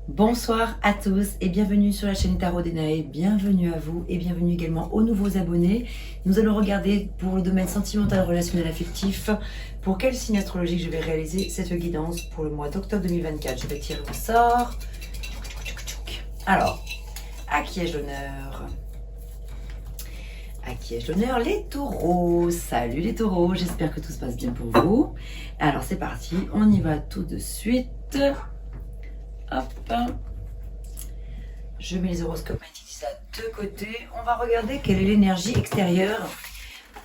Bonsoir à tous et bienvenue sur la chaîne Tarot d'Enae, bienvenue à vous et bienvenue également aux nouveaux abonnés. Nous allons regarder pour le domaine sentimental, relationnel, affectif, pour quel signe astrologique je vais réaliser cette guidance pour le mois d'octobre 2024. Je vais tirer au sort. Alors, à qui ai-je l'honneur? À qui ai-je l'honneur? Les taureaux. Salut les taureaux, j'espère que tout se passe bien pour vous. Alors c'est parti, on y va tout de suite. Hop. Je mets les horoscopes magnétisés de côté. On va regarder quelle est l'énergie extérieure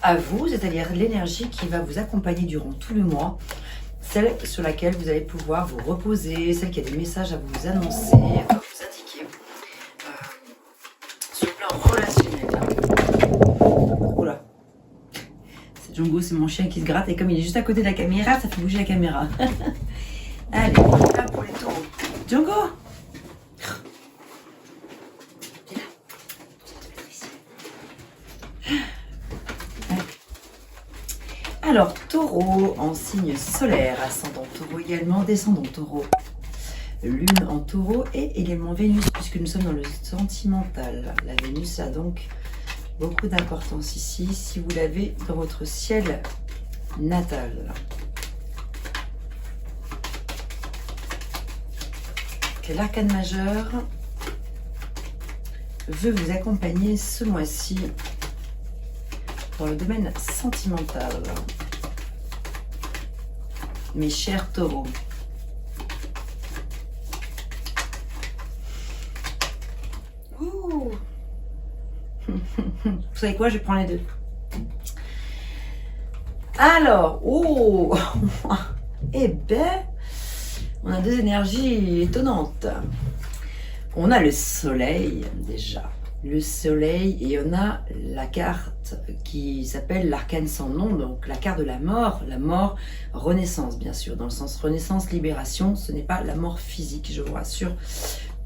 à vous, c'est-à-dire l'énergie qui va vous accompagner durant tout le mois, celle sur laquelle vous allez pouvoir vous reposer, celle qui a des messages à vous annoncer, à vous indiquer sur le plan relationnel. Oula, c'est Django, c'est mon chien qui se gratte et comme il est juste à côté de la caméra, ça fait bouger la caméra. Allez, on est là pour les taureaux. Django! Viens là. Alors, taureau en signe solaire, ascendant taureau également, descendant taureau, lune en taureau et également Vénus, puisque nous sommes dans le sentimental. La Vénus a donc beaucoup d'importance ici, si vous l'avez dans votre ciel natal. L'arcane majeur veut vous accompagner ce mois-ci dans le domaine sentimental. Mes chers taureaux. Ouh. Vous savez quoi, je prends les deux. Alors, oh, eh ben, on a deux énergies étonnantes. On a le soleil déjà. Le soleil et on a la carte qui s'appelle l'arcane sans nom, donc la carte de la mort renaissance bien sûr, dans le sens renaissance, libération, ce n'est pas la mort physique, je vous rassure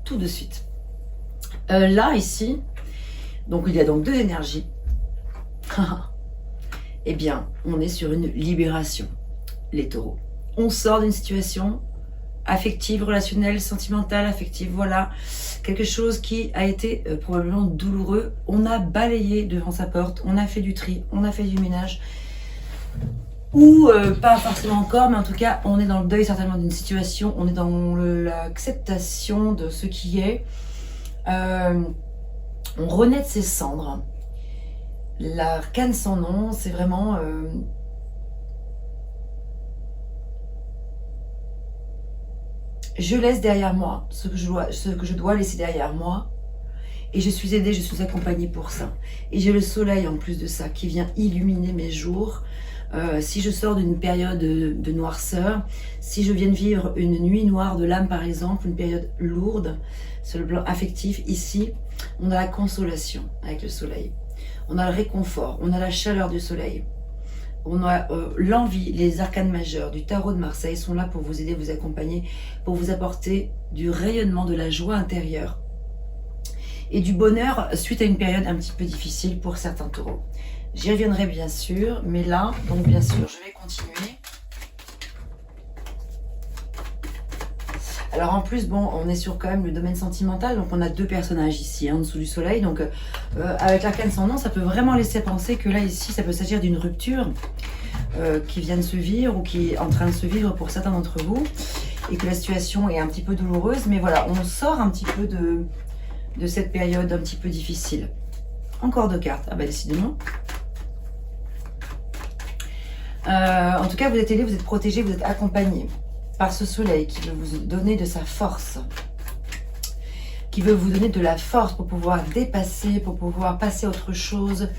tout de suite. Là, ici, donc il y a donc deux énergies. Eh bien, on est sur une libération, les taureaux. On sort d'une situation affective, relationnelle, sentimentale, affective, voilà, quelque chose qui a été probablement douloureux. On a balayé devant sa porte, on a fait du tri, on a fait du ménage, ou pas forcément encore, mais en tout cas, on est dans le deuil certainement d'une situation, on est dans l'acceptation de ce qui est, on renaît de ses cendres. L'arcane sans nom, c'est vraiment... je laisse derrière moi ce que je dois laisser derrière moi. Et je suis aidée, je suis accompagnée pour ça. Et j'ai le soleil en plus de ça qui vient illuminer mes jours. Si je sors d'une période de noirceur, si je viens de vivre une nuit noire de l'âme par exemple, une période lourde sur le plan affectif, ici, on a la consolation avec le soleil. On a le réconfort, on a la chaleur du soleil. On a l'envie, les arcanes majeurs du tarot de Marseille sont là pour vous aider, vous accompagner, pour vous apporter du rayonnement, de la joie intérieure et du bonheur suite à une période un petit peu difficile pour certains taureaux. J'y reviendrai bien sûr, mais là, donc bien sûr, je vais continuer. Alors en plus, bon, on est sur quand même le domaine sentimental, donc on a deux personnages ici, en dessous du soleil, donc avec l'arcane sans nom, ça peut vraiment laisser penser que là, ici, ça peut s'agir d'une rupture qui vient de se vivre ou qui est en train de se vivre pour certains d'entre vous, et que la situation est un petit peu douloureuse, mais voilà, on sort un petit peu de cette période un petit peu difficile. Encore deux cartes, ah bah décidément. En tout cas, vous êtes aidé, vous êtes protégé, vous êtes accompagné par ce soleil qui veut vous donner de sa force, qui veut vous donner de la force pour pouvoir dépasser, pour pouvoir passer à autre chose,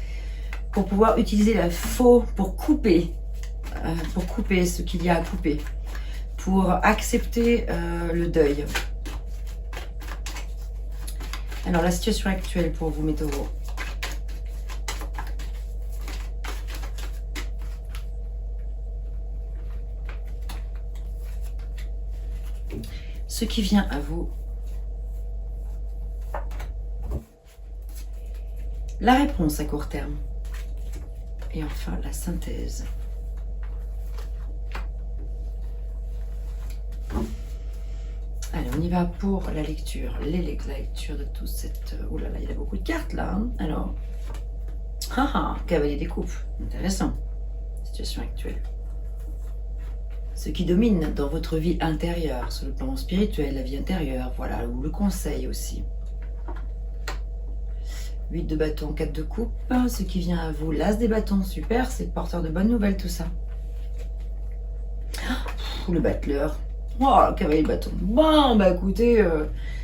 pour pouvoir utiliser la faux pour couper ce qu'il y a à couper, pour accepter le deuil. Alors la situation actuelle pour vous, mes taureaux. Ce qui vient à vous. La réponse à court terme. Et enfin, la synthèse. Allez, on y va pour la lecture, la lecture de toute cette... Oh là là, il y a beaucoup de cartes là. Hein. Alors, cavalier des coupes, intéressant. Situation actuelle. Ce qui domine dans votre vie intérieure, sur le plan spirituel, la vie intérieure, voilà, ou le conseil aussi. 8 de bâton, 4 de coupe, ce qui vient à vous, l'as des bâtons, super, c'est porteur de bonnes nouvelles tout ça. Le battleur. Oh, le cavalier de bâton. Bon, bah écoutez,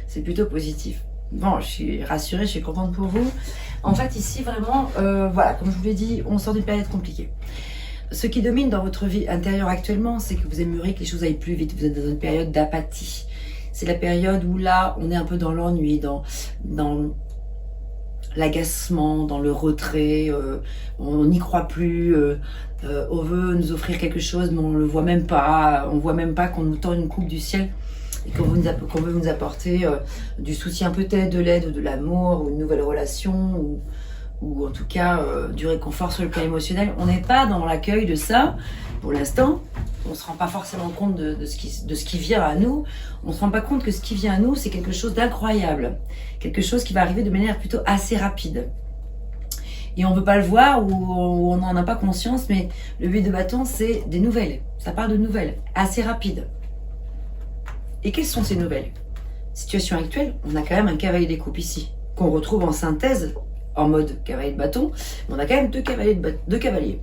c'est plutôt positif. Bon, je suis rassurée, je suis contente pour vous. En fait, ici, vraiment, voilà, comme je vous l'ai dit, on sort d'une période compliquée. Ce qui domine dans votre vie intérieure actuellement, c'est que vous aimeriez que les choses aillent plus vite. Vous êtes dans une période d'apathie. C'est la période où là, on est un peu dans l'ennui, dans l'agacement, dans le retrait, on n'y croit plus, on veut nous offrir quelque chose mais on le voit même pas, on voit même pas qu'on nous tend une coupe du ciel et qu'on veut nous apporter du soutien peut-être, de l'aide, de l'amour, ou une nouvelle relation, ou en tout cas du réconfort sur le plan émotionnel. On n'est pas dans l'accueil de ça pour l'instant. On ne se rend pas forcément compte de ce qui vient à nous. On ne se rend pas compte que ce qui vient à nous, c'est quelque chose d'incroyable. Quelque chose qui va arriver de manière plutôt assez rapide. Et on ne veut pas le voir ou on n'en a pas conscience, mais le 8 de bâton, c'est des nouvelles. Ça parle de nouvelles, assez rapides. Et quelles sont ces nouvelles? Situation actuelle, on a quand même un cavalier des coupes ici, qu'on retrouve en synthèse, en mode cavalier de bâton, mais on a quand même deux cavaliers.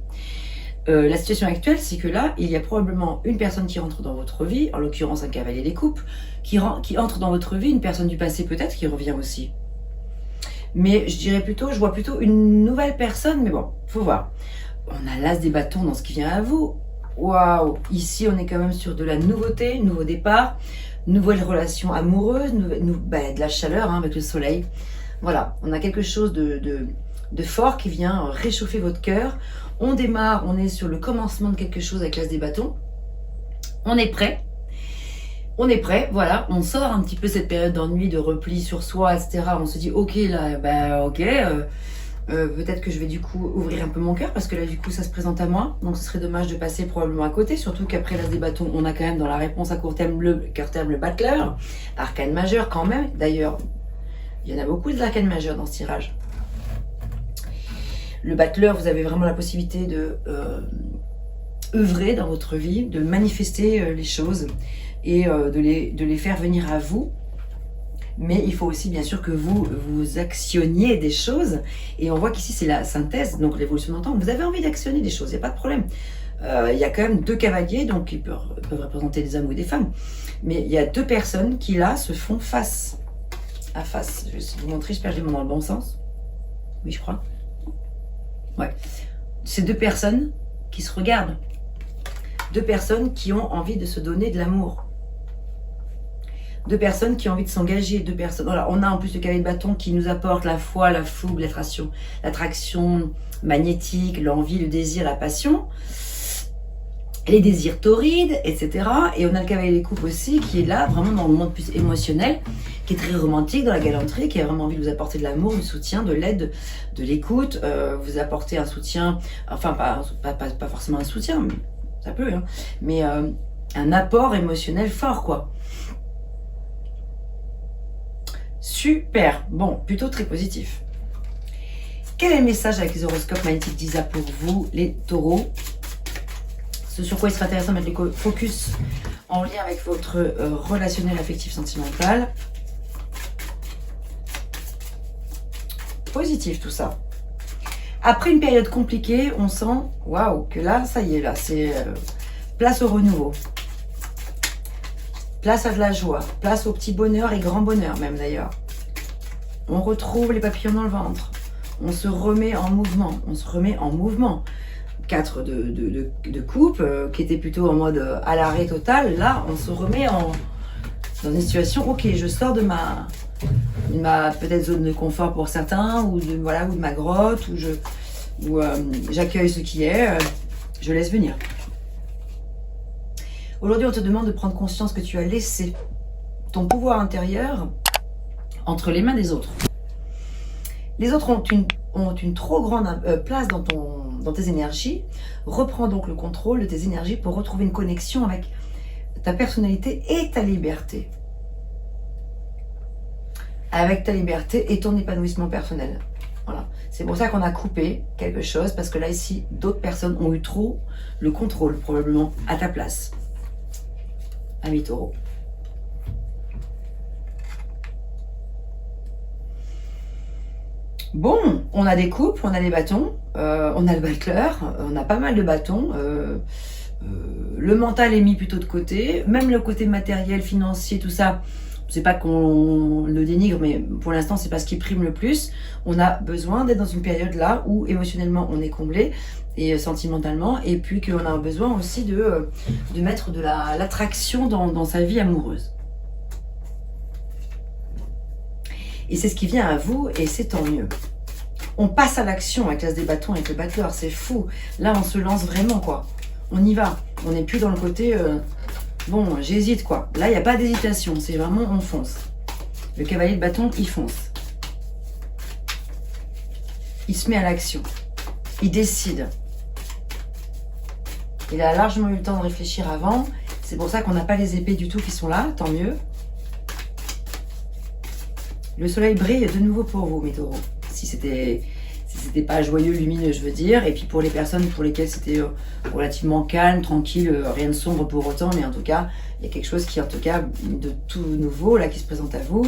La situation actuelle, c'est que là, il y a probablement une personne qui rentre dans votre vie, en l'occurrence un cavalier des coupes, qui entre dans votre vie, une personne du passé peut-être qui revient aussi. Mais je vois plutôt une nouvelle personne, mais bon, faut voir. On a l'as des bâtons dans ce qui vient à vous. Waouh! Ici, on est quand même sur de la nouveauté, nouveau départ, nouvelle relation amoureuse, de la chaleur avec le soleil. Voilà, on a quelque chose de fort qui vient réchauffer votre cœur. On démarre, on est sur le commencement de quelque chose avec l'as des bâtons. On est prêt. Voilà, on sort un petit peu cette période d'ennui, de repli sur soi, etc. On se dit, ok, là, peut-être que je vais du coup ouvrir un peu mon cœur, parce que là, du coup, ça se présente à moi. Donc, ce serait dommage de passer probablement à côté, surtout qu'après l'as des bâtons, on a quand même dans la réponse à court terme le battleur, arcane majeur quand même. D'ailleurs, il y en a beaucoup d'arcanes majeures dans ce tirage. Le battleur, vous avez vraiment la possibilité de œuvrer dans votre vie, de manifester les choses et de les faire venir à vous. Mais il faut aussi bien sûr que vous actionniez des choses. Et on voit qu'ici c'est la synthèse, donc l'évolution d'un temps. Vous avez envie d'actionner des choses, il n'y a pas de problème. Il y a quand même deux cavaliers, donc ils peuvent représenter des hommes ou des femmes. Mais il y a deux personnes qui là se font face à face. Je vais vous montrer, j'espère que je vais dans le bon sens. Oui, je crois. Ouais. C'est deux personnes qui se regardent. Deux personnes qui ont envie de se donner de l'amour. Deux personnes qui ont envie de s'engager. Deux personnes. Voilà, on a en plus le cavalier de bâton qui nous apporte la foi, la fougue, l'attraction magnétique, l'envie, le désir, la passion, les désirs torrides, etc. Et on a le cavalier des coupes aussi qui est là, vraiment dans le monde plus émotionnel, qui est très romantique, dans la galanterie, qui a vraiment envie de vous apporter de l'amour, du soutien, de l'aide, de l'écoute, vous apporter un soutien, enfin pas forcément un soutien, mais ça peut, hein, mais un apport émotionnel fort, quoi. Super, bon, plutôt très positif. Quel est le message avec les horoscopes magnétiques d'Isa pour vous, les taureaux? Ce sur quoi il serait intéressant de mettre le focus en lien avec votre relationnel affectif sentimental. Positif tout ça. Après une période compliquée, on sent, waouh, que là, ça y est, là, c'est place au renouveau. Place à de la joie, place au petit bonheur et grand bonheur même d'ailleurs. On retrouve les papillons dans le ventre. On se remet en mouvement. 4 de coupe, qui était plutôt en mode à l'arrêt total. Là, on se remet dans une situation, ok, je sors de ma peut-être zone de confort pour certains, ou de ma grotte, où j'accueille ce qui est, je laisse venir. Aujourd'hui, on te demande de prendre conscience que tu as laissé ton pouvoir intérieur entre les mains des autres. Les autres ont une trop grande place dans tes énergies. Reprends donc le contrôle de tes énergies pour retrouver une connexion avec ta personnalité et ta liberté. avec ta liberté et ton épanouissement personnel. Voilà. C'est pour ça qu'on a coupé quelque chose, parce que là, ici, d'autres personnes ont eu trop le contrôle, probablement, à ta place. Ami Taureau. Bon, on a des coupes, on a des bâtons, on a le battleur, on a pas mal de bâtons. Le mental est mis plutôt de côté, même le côté matériel, financier, tout ça, c'est pas qu'on le dénigre, mais pour l'instant c'est pas ce qui prime le plus. On a besoin d'être dans une période là où émotionnellement on est comblé et sentimentalement, et puis qu'on a besoin aussi de mettre de l'attraction dans sa vie amoureuse. Et c'est ce qui vient à vous, et c'est tant mieux. On passe à l'action avec l'as des bâtons, avec le battleur, c'est fou. Là on se lance vraiment, quoi. On y va, on n'est plus dans le côté bon, j'hésite, quoi. Là il n'y a pas d'hésitation, c'est vraiment on fonce. Le cavalier de bâton, il fonce. Il se met à l'action, il décide. Il a largement eu le temps de réfléchir avant, c'est pour ça qu'on n'a pas les épées du tout qui sont là, tant mieux. Le soleil brille de nouveau pour vous, mes taureaux. Si c'était pas joyeux, lumineux, je veux dire. Et puis pour les personnes pour lesquelles c'était relativement calme, tranquille, rien de sombre pour autant. Mais en tout cas, il y a quelque chose qui, en tout cas, de tout nouveau, là, qui se présente à vous,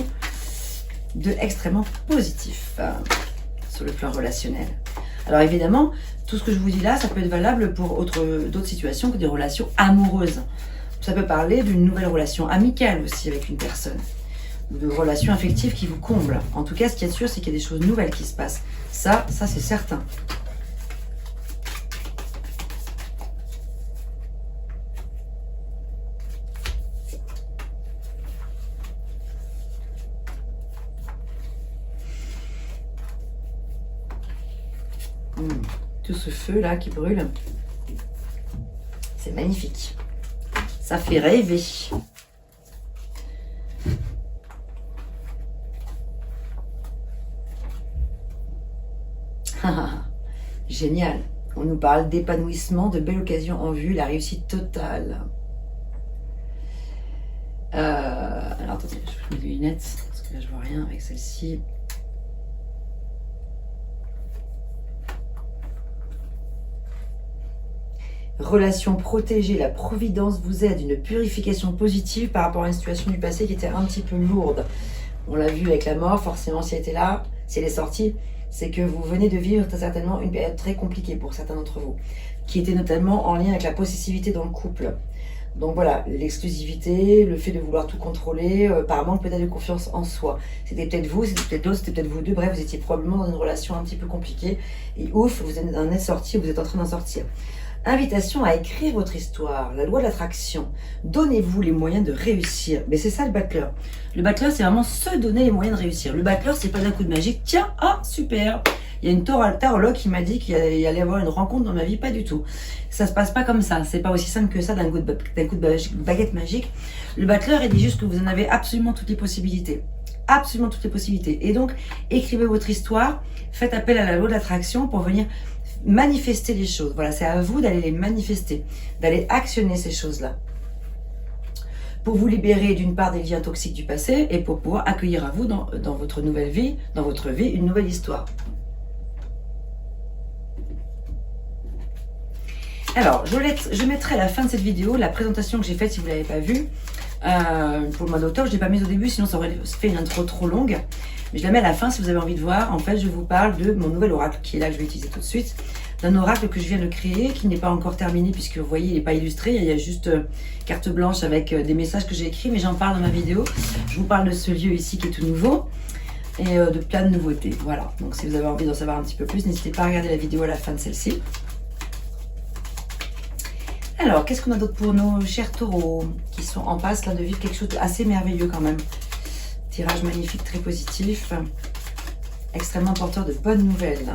de extrêmement positif sur le plan relationnel. Alors évidemment, tout ce que je vous dis là, ça peut être valable pour d'autres situations que des relations amoureuses. Ça peut parler d'une nouvelle relation amicale aussi avec une personne, ou de relations affectives qui vous comblent. En tout cas, ce qui est sûr, c'est qu'il y a des choses nouvelles qui se passent. Ça c'est certain. Tout ce feu là qui brûle, c'est magnifique. Ça fait rêver. Génial. On nous parle d'épanouissement, de belles occasions en vue, la réussite totale. Alors attendez, je mets les lunettes parce que là je vois rien avec celle-ci. Relation protégée, la providence vous aide, une purification positive par rapport à une situation du passé qui était un petit peu lourde. On l'a vu avec la mort, forcément si elle était là, si elle est sortie, c'est que vous venez de vivre très certainement une période très compliquée pour certains d'entre vous, qui était notamment en lien avec la possessivité dans le couple. Donc voilà, l'exclusivité, le fait de vouloir tout contrôler, par manque peut-être de confiance en soi. C'était peut-être vous, c'était peut-être l'autre, c'était peut-être vous deux, bref, vous étiez probablement dans une relation un petit peu compliquée, et ouf, vous en êtes sorti, vous êtes en train d'en sortir. Invitation à écrire votre histoire, la loi de l'attraction. Donnez-vous les moyens de réussir. Mais c'est ça le battleur. Le battleur, c'est vraiment se donner les moyens de réussir. Le battleur, c'est pas d'un coup de magique. Tiens, ah, super. Il y a une tarologue qui m'a dit qu'il allait y avoir une rencontre dans ma vie. Pas du tout. Ça se passe pas comme ça. C'est pas aussi simple que ça d'un coup de baguette magique. Le battleur, il dit juste que vous en avez absolument toutes les possibilités. Absolument toutes les possibilités. Et donc, écrivez votre histoire. Faites appel à la loi de l'attraction pour venir manifester les choses. Voilà, c'est à vous d'aller les manifester, d'aller actionner ces choses-là. Pour vous libérer d'une part des liens toxiques du passé et pour pouvoir accueillir à vous dans votre nouvelle vie, dans votre vie, une nouvelle histoire. Alors, je mettrai à la fin de cette vidéo la présentation que j'ai faite si vous ne l'avez pas vue. Pour le mois d'octobre, je ne l'ai pas mise au début, sinon ça aurait fait une intro trop longue. Mais je la mets à la fin si vous avez envie de voir. En fait, je vous parle de mon nouvel oracle qui est là, que je vais utiliser tout de suite. D'un oracle que je viens de créer, qui n'est pas encore terminé puisque vous voyez, il n'est pas illustré. Il y a juste carte blanche avec des messages que j'ai écrits, mais j'en parle dans ma vidéo. Je vous parle de ce lieu ici qui est tout nouveau et de plein de nouveautés. Voilà, donc si vous avez envie d'en savoir un petit peu plus, n'hésitez pas à regarder la vidéo à la fin de celle-ci. Alors, qu'est-ce qu'on a d'autre pour nos chers taureaux qui sont en passe là de vivre quelque chose d'assez merveilleux quand même. Tirage magnifique, très positif, extrêmement porteur de bonnes nouvelles.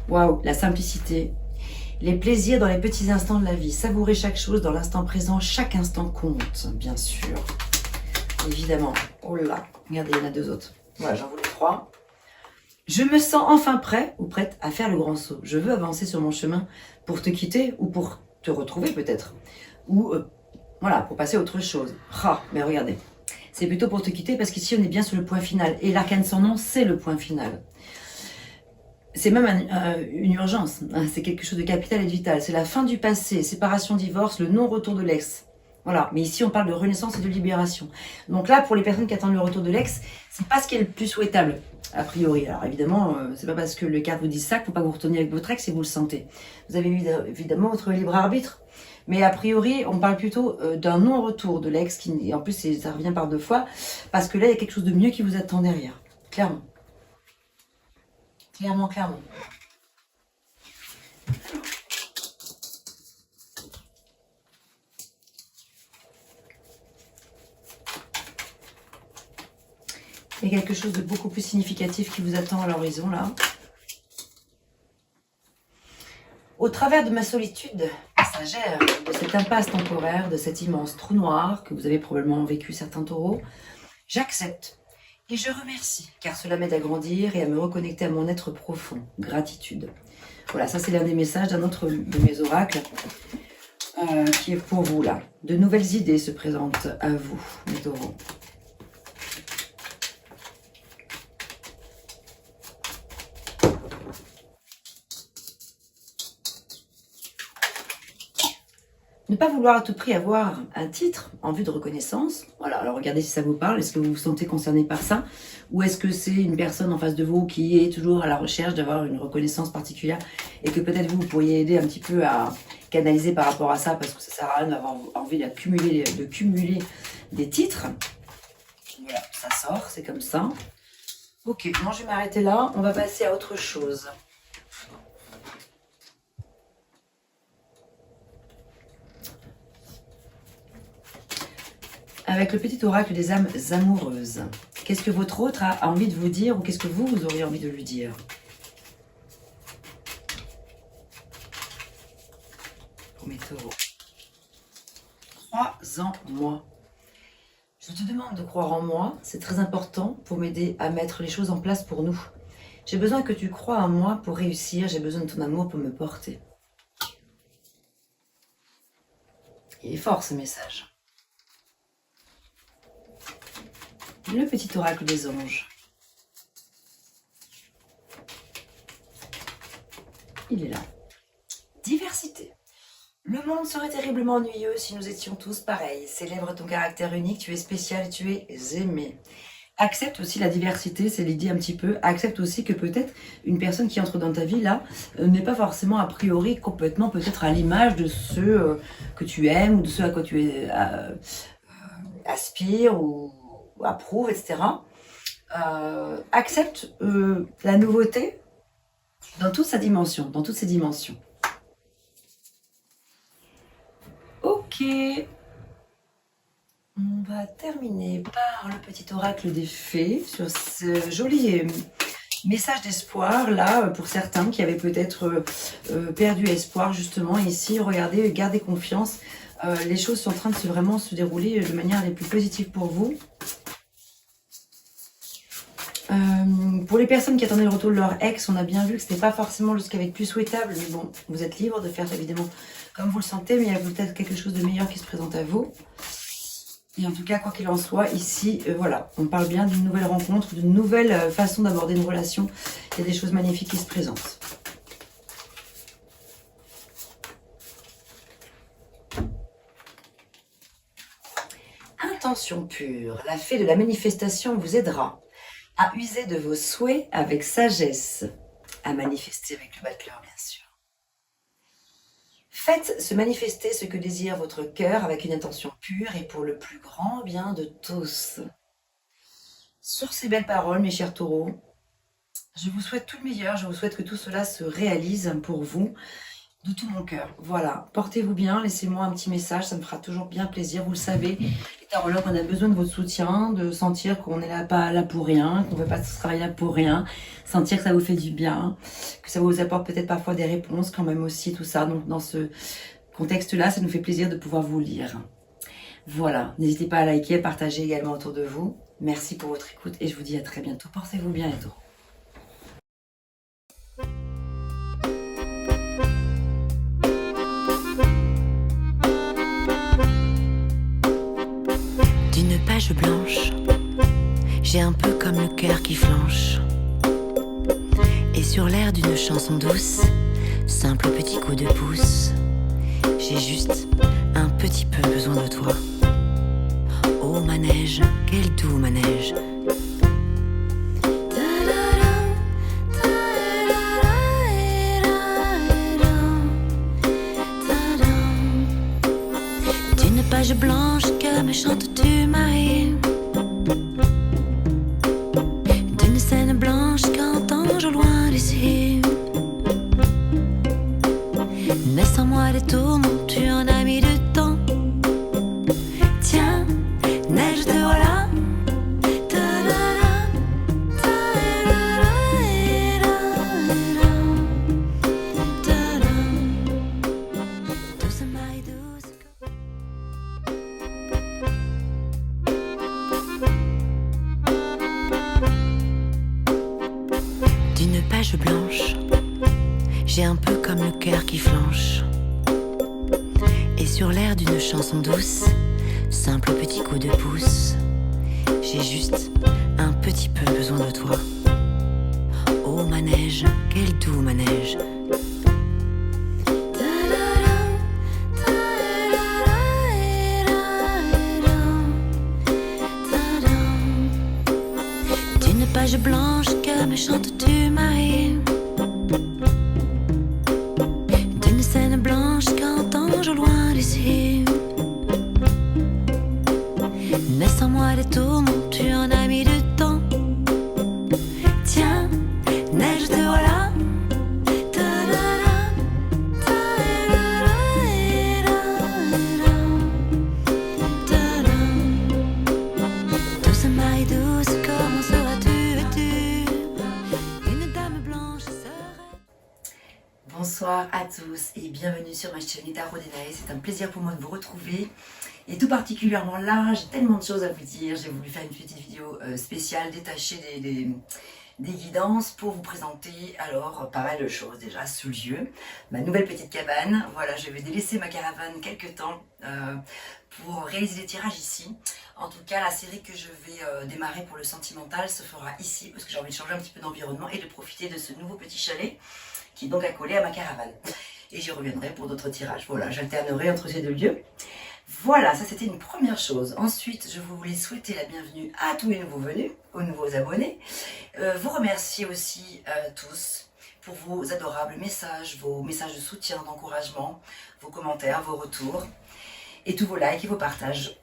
Waouh, la simplicité, les plaisirs dans les petits instants de la vie, savourer chaque chose dans l'instant présent, chaque instant compte, bien sûr, évidemment. Oh là, regardez, il y en a deux autres. Voilà, j'en voulais 3. Je me sens enfin prêt ou prête à faire le grand saut. Je veux avancer sur mon chemin pour te quitter ou pour te retrouver peut-être. Ou Voilà, pour passer à autre chose. Ah, mais regardez. C'est plutôt pour te quitter parce qu'ici, on est bien sur le point final. Et l'arcane sans nom, c'est le point final. C'est même une urgence. C'est quelque chose de capital et de vital. C'est la fin du passé, séparation, divorce, le non-retour de l'ex. Voilà. Mais ici, on parle de renaissance et de libération. Donc là, pour les personnes qui attendent le retour de l'ex, c'est pas ce qui est le plus souhaitable, a priori. Alors évidemment, c'est pas parce que le cadre vous dit ça qu'il ne faut pas que vous retourniez avec votre ex et vous le sentez. Vous avez évidemment votre libre arbitre. Mais a priori, on parle plutôt d'un non-retour de l'ex, qui en plus, ça revient par 2 fois, parce que là, il y a quelque chose de mieux qui vous attend derrière. Clairement. Clairement, clairement. Il y a quelque chose de beaucoup plus significatif qui vous attend à l'horizon, là. Au travers de ma solitude passagère, de cette impasse temporaire, de cet immense trou noir que vous avez probablement vécu certains taureaux, j'accepte et je remercie, car cela m'aide à grandir et à me reconnecter à mon être profond. Gratitude. Voilà, ça c'est l'un des messages d'un autre de mes oracles qui est pour vous là. De nouvelles idées se présentent à vous, mes taureaux. Ne pas vouloir à tout prix avoir un titre en vue de reconnaissance. Voilà, alors regardez si ça vous parle. Est-ce que vous vous sentez concerné par ça? Ou est-ce que c'est une personne en face de vous qui est toujours à la recherche d'avoir une reconnaissance particulière et que peut-être vous pourriez aider un petit peu à canaliser par rapport à ça parce que ça sert à rien d'avoir envie de cumuler des titres. Voilà, ça sort, c'est comme ça. Ok, moi je vais m'arrêter là. On va passer à autre chose. Avec le petit oracle des âmes amoureuses, qu'est-ce que votre autre a envie de vous dire ou qu'est-ce que vous auriez envie de lui dire? Pour mes taureaux. Crois en moi. Je te demande de croire en moi, c'est très important pour m'aider à mettre les choses en place pour nous. J'ai besoin que tu crois en moi pour réussir, j'ai besoin de ton amour pour me porter. Il est fort ce message. Le petit oracle des anges. Il est là. Diversité. Le monde serait terriblement ennuyeux si nous étions tous pareils. Célèbre ton caractère unique, tu es spécial, tu es aimé. Accepte aussi la diversité, c'est l'idée un petit peu. Accepte aussi que peut-être une personne qui entre dans ta vie là n'est pas forcément a priori complètement peut-être à l'image de ceux que tu aimes ou de ceux à quoi tu aspires ou approuve, etc. Accepte la nouveauté dans toute sa dimension, dans toutes ses dimensions. Ok. On va terminer par le petit oracle des fées sur ce joli message d'espoir là pour certains qui avaient peut-être perdu espoir justement. Ici, regardez, gardez confiance. Les choses sont en train de vraiment se dérouler de manière les plus positive pour vous. Pour les personnes qui attendaient le retour de leur ex, on a bien vu que ce n'était pas forcément ce qu'il y avait de plus souhaitable, mais bon, vous êtes libre de faire évidemment comme vous le sentez, mais il y a peut-être quelque chose de meilleur qui se présente à vous. Et en tout cas, quoi qu'il en soit, ici, voilà, on parle bien d'une nouvelle rencontre, d'une nouvelle façon d'aborder une relation. Il y a des choses magnifiques qui se présentent. Intention pure, la fée de la manifestation vous aidera à user de vos souhaits avec sagesse, à manifester avec le battleur bien sûr. Faites se manifester ce que désire votre cœur avec une intention pure et pour le plus grand bien de tous. Sur ces belles paroles, mes chers taureaux, je vous souhaite tout le meilleur, je vous souhaite que tout cela se réalise pour vous de tout mon cœur. Voilà, portez-vous bien, laissez-moi un petit message, ça me fera toujours bien plaisir, vous le savez. Les tarologues, on a besoin de votre soutien, de sentir qu'on n'est là, pas là pour rien, qu'on ne fait pas ce travail là pour rien, sentir que ça vous fait du bien, que ça vous apporte peut-être parfois des réponses quand même aussi, tout ça. Donc dans ce contexte-là, ça nous fait plaisir de pouvoir vous lire. Voilà, n'hésitez pas à liker, à partager également autour de vous. Merci pour votre écoute et je vous dis à très bientôt. Portez-vous bien les taureaux. page blanche, j'ai un peu comme le cœur qui flanche. Et sur l'air d'une chanson douce, simple petit coup de pouce, j'ai juste un petit peu besoin de toi. Oh manège, quel doux manège. D'une page blanche que me chantes-tu Marie, d'une scène blanche qu'entends-je au loin d'ici. Naissent en moi des tourments, tu en as mis du temps. Tiens, neige te voilà. Douce Marie, douce. D'une page blanche, j'ai un peu comme le cœur qui flanche. Et sur l'air d'une chanson douce, simple petit coup de pouce, j'ai juste un petit peu besoin de toi. Oh manège, quel doux manège. D'une page blanche que me chantes-tu Marie, d'une scène blanche qu'entends-je au loin d'ici. Naissent en moi des tourments, tu en as mis du temps. Tiens, neige te voilà. Douce Marie douce, comment seras-tu vêtue? Une dame blanche serait... Bonsoir à tous et bienvenue sur ma chaîne Tarot Denae. C'est un plaisir pour moi de vous retrouver. Et tout particulièrement là, j'ai tellement de choses à vous dire. J'ai voulu faire une petite vidéo spéciale détachée des guidances pour vous présenter alors pas mal de choses déjà sous les yeux. Ma nouvelle petite cabane, voilà, je vais délaisser ma caravane quelques temps pour réaliser des tirages ici. En tout cas, la série que je vais démarrer pour le sentimental se fera ici parce que j'ai envie de changer un petit peu d'environnement et de profiter de ce nouveau petit chalet qui est donc accolé à ma caravane. Et j'y reviendrai pour d'autres tirages. Voilà, j'alternerai entre ces deux lieux. Voilà, ça c'était une première chose. Ensuite, je voulais souhaiter la bienvenue à tous les nouveaux venus, aux nouveaux abonnés. Vous remercier aussi tous pour vos adorables messages, vos messages de soutien, d'encouragement, vos commentaires, vos retours, et tous vos likes et vos partages.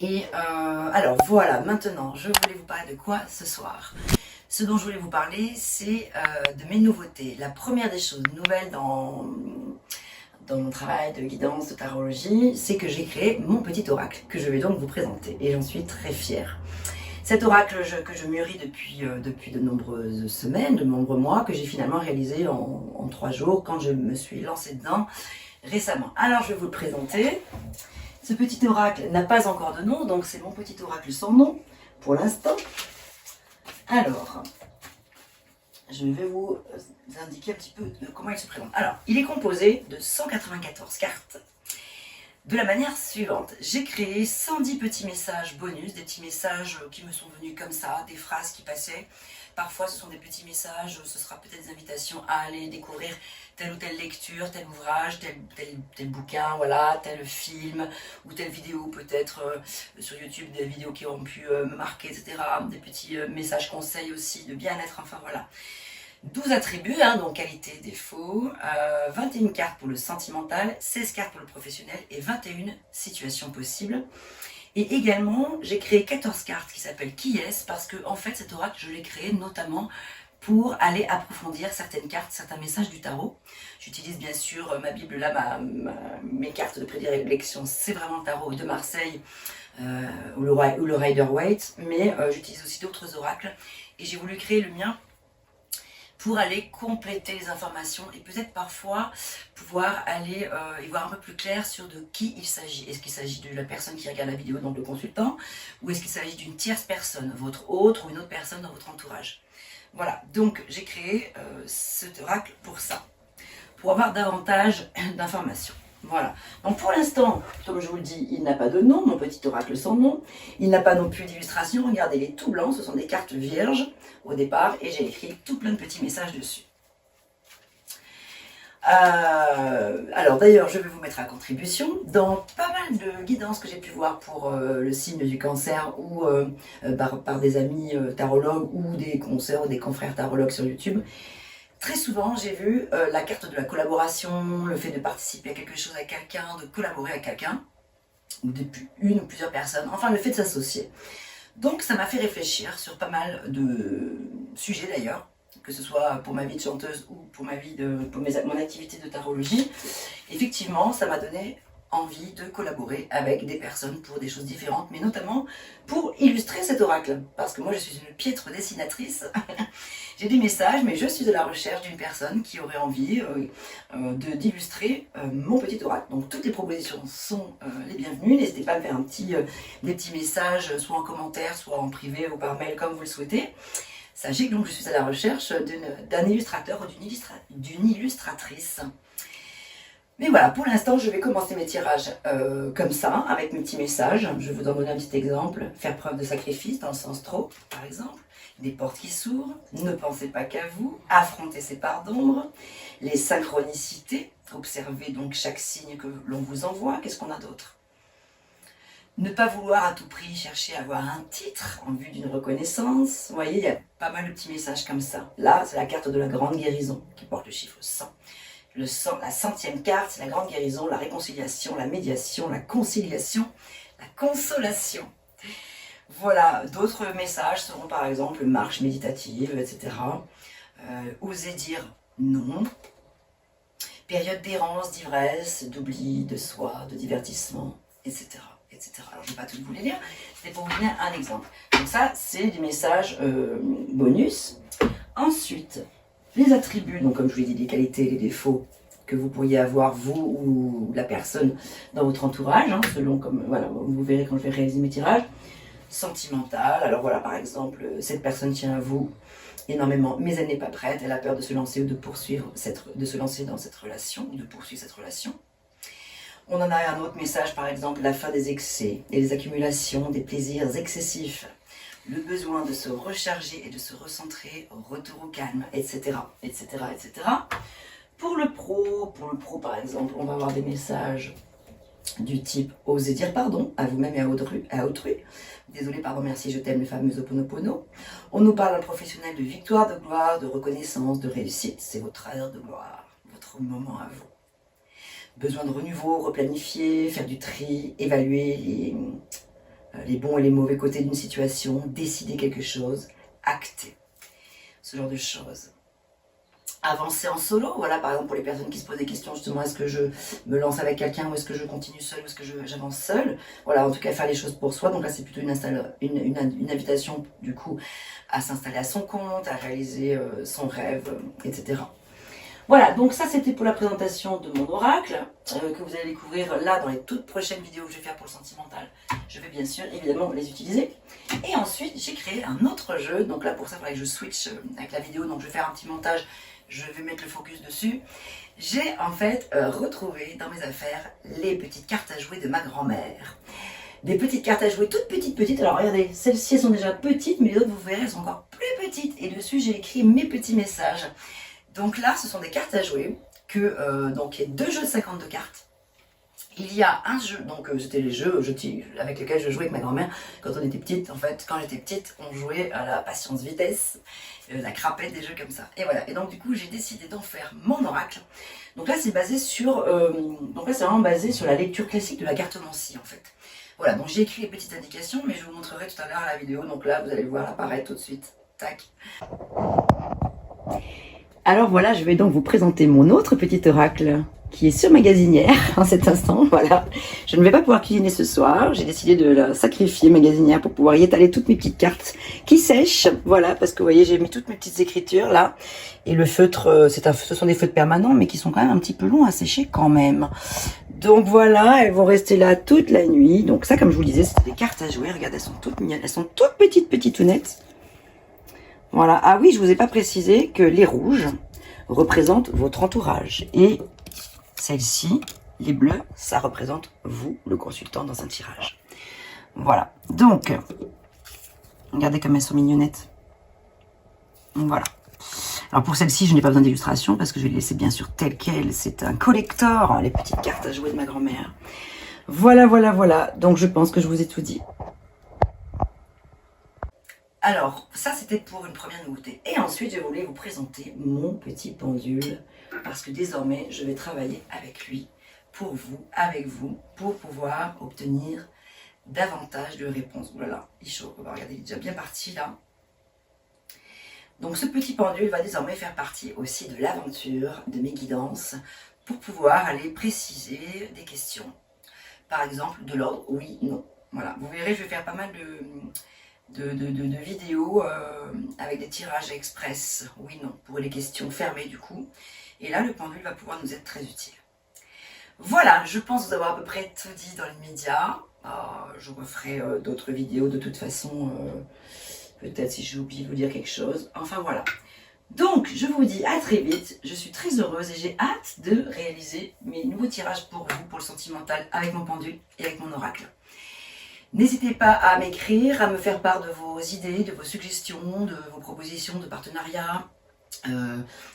Et alors voilà, maintenant, je voulais vous parler de quoi ce soir? Ce dont je voulais vous parler, c'est de mes nouveautés. La première des choses nouvelles dans mon travail de guidance, de tarologie, c'est que j'ai créé mon petit oracle, que je vais donc vous présenter. Et j'en suis très fière. Cet oracle que je mûris depuis de nombreuses semaines, de nombreux mois, que j'ai finalement réalisé en 3 jours, quand je me suis lancée dedans récemment. Alors je vais vous le présenter. Ce petit oracle n'a pas encore de nom, donc c'est mon petit oracle sans nom, pour l'instant. Alors, je vais vous indiquer un petit peu de comment il se présente. Alors, il est composé de 194 cartes. De la manière suivante, j'ai créé 110 petits messages bonus, des petits messages qui me sont venus comme ça, des phrases qui passaient. Parfois, ce sont des petits messages, ce sera peut-être des invitations à aller découvrir telle ou telle lecture, tel ouvrage, tel bouquin, voilà, tel film ou telle vidéo peut-être sur YouTube, des vidéos qui ont pu me marquer, etc. Des petits messages conseils aussi de bien-être, enfin voilà. 12 attributs, hein, donc qualité, défaut, 21 cartes pour le sentimental, 16 cartes pour le professionnel et 21 situations possibles. Et également, j'ai créé 14 cartes qui s'appellent Qui est-ce, parce que en fait, cet oracle, je l'ai créé notamment pour aller approfondir certaines cartes, certains messages du tarot. J'utilise bien sûr ma Bible là, mes cartes de prédilection, c'est vraiment le tarot de Marseille ou le Rider-Waite, mais j'utilise aussi d'autres oracles et j'ai voulu créer le mien pour aller compléter les informations et peut-être parfois pouvoir aller y voir un peu plus clair sur de qui il s'agit. Est-ce qu'il s'agit de la personne qui regarde la vidéo, donc le consultant, ou est-ce qu'il s'agit d'une tierce personne, votre autre ou une autre personne dans votre entourage. Voilà, donc j'ai créé cet oracle pour ça, pour avoir davantage d'informations. Voilà. Donc pour l'instant, comme je vous le dis, il n'a pas de nom, mon petit oracle sans nom. Il n'a pas non plus d'illustration. Regardez, il est tout blanc. Ce sont des cartes vierges au départ et j'ai écrit tout plein de petits messages dessus. Alors d'ailleurs, je vais vous mettre à contribution dans pas mal de guidances que j'ai pu voir pour le signe du cancer ou par des amis tarologues ou des consoeurs ou des confrères tarologues sur YouTube. Très souvent, j'ai vu la carte de la collaboration, le fait de participer à quelque chose avec quelqu'un, de collaborer avec quelqu'un, ou une ou plusieurs personnes, enfin le fait de s'associer. Donc ça m'a fait réfléchir sur pas mal de sujets d'ailleurs, que ce soit pour ma vie de chanteuse ou pour mon activité de tarologie. Effectivement, ça m'a donné envie de collaborer avec des personnes pour des choses différentes, mais notamment pour illustrer cet oracle. Parce que moi, je suis une piètre dessinatrice. J'ai des messages, mais je suis à la recherche d'une personne qui aurait envie d'illustrer mon petit oracle. Donc, toutes les propositions sont les bienvenues. N'hésitez pas à me faire des petits messages, soit en commentaire, soit en privé ou par mail, comme vous le souhaitez. Sachez que donc, je suis à la recherche d'un illustrateur ou d'une illustratrice. Mais voilà, pour l'instant, je vais commencer mes tirages comme ça, avec mes petits messages. Je vais vous en donner un petit exemple. Faire preuve de sacrifice, dans le sens trop, par exemple. Des portes qui s'ouvrent, ne pensez pas qu'à vous, affronter ces parts d'ombre, les synchronicités, observez donc chaque signe que l'on vous envoie. Qu'est-ce qu'on a d'autre? Ne pas vouloir à tout prix chercher à avoir un titre en vue d'une reconnaissance. Vous voyez, il y a pas mal de petits messages comme ça. Là, c'est la carte de la grande guérison qui porte le chiffre 100. La 100e carte, c'est la grande guérison, la réconciliation, la médiation, la conciliation, la consolation. Voilà, d'autres messages seront par exemple marche méditative, etc. Oser dire non. Période d'errance, d'ivresse, d'oubli, de soi, de divertissement, etc. etc. Alors je ne vais pas tout vous les lire, c'était pour vous donner un exemple. Donc ça, c'est des messages bonus. Ensuite, les attributs, donc comme je vous l'ai dit, les qualités, les défauts que vous pourriez avoir, vous ou la personne dans votre entourage, hein, selon comme, voilà, vous verrez quand je vais réaliser mes tirages. Sentimentale, alors voilà, par exemple, cette personne tient à vous énormément, mais elle n'est pas prête, elle a peur de se lancer ou de se lancer dans cette relation, ou de poursuivre cette relation. On en a un autre message, par exemple, la fin des excès et des accumulations, des plaisirs excessifs, le besoin de se recharger et de se recentrer, retour au calme, etc., etc., etc. Pour le pro, par exemple, on va avoir des messages du type « Osez dire pardon à vous-même et à autrui ». Désolé, pardon, merci, je t'aime, le fameux Ho'oponopono. On nous parle d'un professionnel de victoire, de gloire, de reconnaissance, de réussite. C'est votre heure de gloire, votre moment à vous. Besoin de renouveau, replanifier, faire du tri, évaluer les bons et les mauvais côtés d'une situation, décider quelque chose, acter. Ce genre de choses. Avancer en solo, voilà, par exemple pour les personnes qui se posent des questions justement, est-ce que je me lance avec quelqu'un ou est-ce que je continue seul ou est-ce que j'avance seul, voilà, en tout cas faire les choses pour soi. Donc là c'est plutôt une invitation du coup à s'installer à son compte, à réaliser son rêve, etc. Voilà, donc ça c'était pour la présentation de mon oracle, que vous allez découvrir là dans les toutes prochaines vidéos que je vais faire pour le sentimental. Je vais bien sûr évidemment les utiliser. Et ensuite j'ai créé un autre jeu, donc là pour ça il faudrait que je switch avec la vidéo, donc je vais faire un petit montage, je vais mettre le focus dessus. J'ai en fait retrouvé dans mes affaires les petites cartes à jouer de ma grand-mère. Des petites cartes à jouer toutes petites, alors regardez, celles-ci elles sont déjà petites, mais les autres vous verrez elles sont encore plus petites. Et dessus j'ai écrit mes petits messages. Donc là, ce sont des cartes à jouer, donc il y a 2 jeux de 52 cartes. Il y a un jeu, donc c'était les jeux avec lesquels je jouais avec ma grand-mère quand on était petite. En fait, quand j'étais petite, on jouait à la patience vitesse, la crapette, des jeux comme ça. Et voilà, et donc du coup, j'ai décidé d'en faire mon oracle. Donc là, c'est basé sur, c'est vraiment basé sur la lecture classique de la cartomancie en fait. Voilà, donc j'ai écrit les petites indications, mais je vous montrerai tout à l'heure à la vidéo. Donc là, vous allez le voir apparaître tout de suite. Tac. Alors voilà, je vais donc vous présenter mon autre petit oracle qui est sur Magasinière en cet instant. Voilà, je ne vais pas pouvoir cuisiner ce soir. J'ai décidé de la sacrifier, Magasinière, pour pouvoir y étaler toutes mes petites cartes qui sèchent. Voilà, parce que vous voyez, j'ai mis toutes mes petites écritures là. Et le feutre, ce sont des feutres permanents, mais qui sont quand même un petit peu longs à sécher quand même. Donc voilà, elles vont rester là toute la nuit. Donc ça, comme je vous le disais, c'est des cartes à jouer. Regardez, elles sont toutes mignonnes. Elles sont toutes petitounettes. Voilà. Ah oui, je vous ai pas précisé que les rouges représentent votre entourage. Et celle-ci, Les bleus, ça représente vous, le consultant, dans un tirage. Voilà. Donc, regardez comme elles sont mignonnettes. Voilà. Alors pour celle-ci, je n'ai pas besoin d'illustration parce que je vais les laisser bien sûr telles quelles. C'est un collector, les petites cartes à jouer de ma grand-mère. Voilà, voilà, voilà. Donc je pense que je vous ai tout dit. Alors, ça c'était pour une première nouveauté. Et ensuite, je voulais vous présenter mon petit pendule parce que désormais, je vais travailler avec lui, pour vous, avec vous, pour pouvoir obtenir davantage de réponses. Ouh là là, il est chaud. Regardez, il est déjà bien parti là. Donc ce petit pendule va désormais faire partie aussi de l'aventure, de mes guidances, pour pouvoir aller préciser des questions. Par exemple, de l'ordre oui, non. Voilà, vous verrez, je vais faire pas mal de vidéos avec des tirages express, oui, non, pour les questions fermées du coup. Et là, le pendule va pouvoir nous être très utile. Voilà, je pense vous avoir à peu près tout dit dans l'immédiat. Je referai d'autres vidéos de toute façon, peut-être si j'ai oublié de vous dire quelque chose. Enfin voilà. Donc, je vous dis à très vite. Je suis très heureuse et j'ai hâte de réaliser mes nouveaux tirages pour vous, pour le sentimental, avec mon pendule et avec mon oracle. N'hésitez pas à m'écrire, à me faire part de vos idées, de vos suggestions, de vos propositions de partenariat.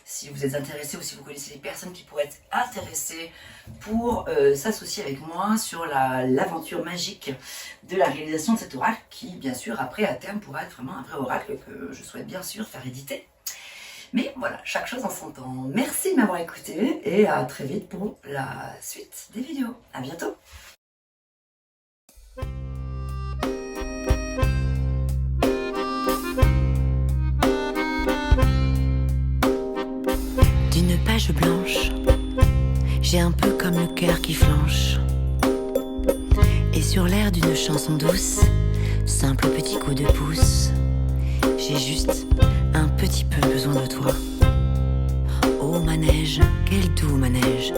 Si vous êtes intéressé ou si vous connaissez des personnes qui pourraient être intéressées pour s'associer avec moi sur l'aventure magique de la réalisation de cet oracle qui, bien sûr, après, à terme, pourra être vraiment un vrai oracle que je souhaite bien sûr faire éditer. Mais voilà, chaque chose en son temps. Merci de m'avoir écouté et à très vite pour la suite des vidéos. À bientôt. D'une page blanche, j'ai un peu comme le cœur qui flanche. Et sur l'air d'une chanson douce, simple petit coup de pouce, j'ai juste un petit peu besoin de toi. Oh manège, quel doux manège,